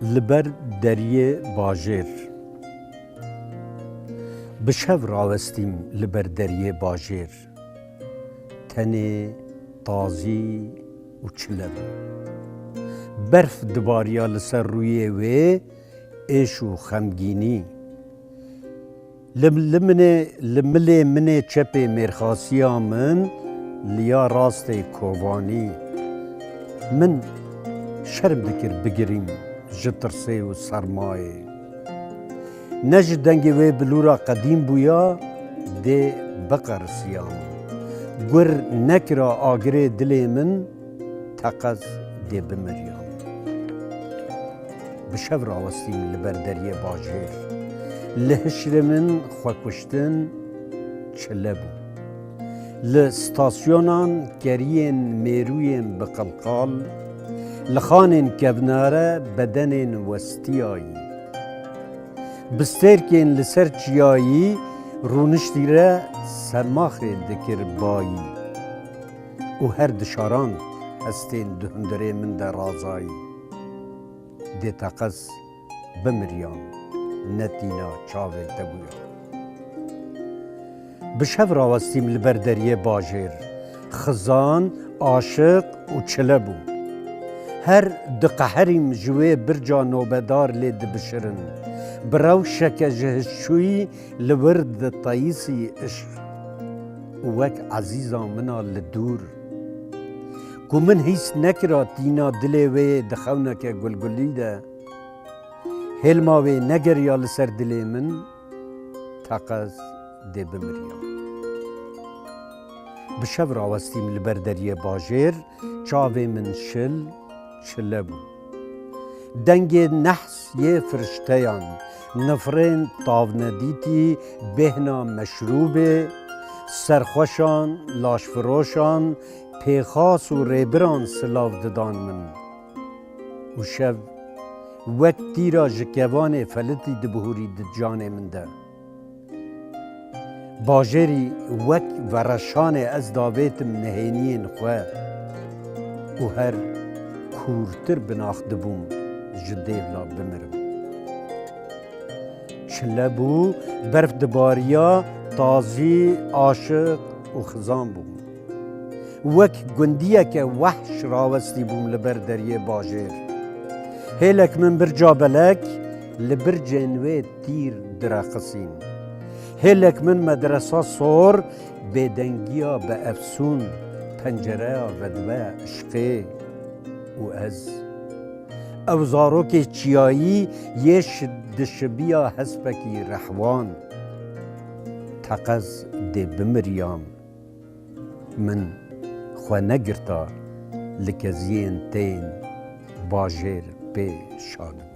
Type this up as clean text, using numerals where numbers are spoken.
لبر دریه باجر بشو راوستیم لبر دریه باجر تنه تازی و چلم برف دباریا لسر رویه و ایش و خمگینی لمله من چپ مرخاسیا من لیا راست کووانی من شرم دکر بگریم جترسه و سرمایه نج دنگی و بلورا قدیم بویا ده بقرسیام گر نکرا آگره دلی من تقز ده بمریام بشو راوستیم لبر دریه باجر لهشر من خوکشتن چلبو لستاسیونان کرین میروین بقلقال لخانین کبناره بدنین وستیایی بسترکین لسر چیایی رونشتیره سرماخ دکر بایی و هر دشاران هستین دهندره من در رازایی ده تقص بمریان نتینا چاوه تبویا بشو راوستیم لبر دریه باجر خزان عاشق و چلبو هر دقهریم جوه برجا نوبدار لید بشرن براو شک جهشوی لورد طایسی عشق وک عزیزا منا لدور کو من هیس نکرا تینا دلی وی دخونا که گلگلی ده هلما وی نگر یا لسر دلی من تقز ده بمریام بشو راوستیم لبر دریه باجر چاوه من شل چلبو دنگ نحس یه فرشتیان نفرین تاوندیتی بهنا مشروبه سرخوشان لاشفروشان پیخاس و ریبران سلاو ددان من و شو وقت تیرا جکوان فلتی دبهوری دجان من ده باجری وقت ورشان از داویتم نهینین خواه و هر کورتر بناخت بوم جدیولا بمرم چلبو برف دباریا تازی عاشق و خزان بوم وک گندیه که وحش راوستی بوم لبر دریه باجر هیلک من برجا بلک لبر جنوه تیر درقسین هیلک من مدرسه سور بدنگیا به افسون پنجره ودوه عشقه و از اوزارو که چیایی یش دشبیا حسبکی رحوان تقز ده بمریام من خواه نگرتا لکزین تین باجر به شانم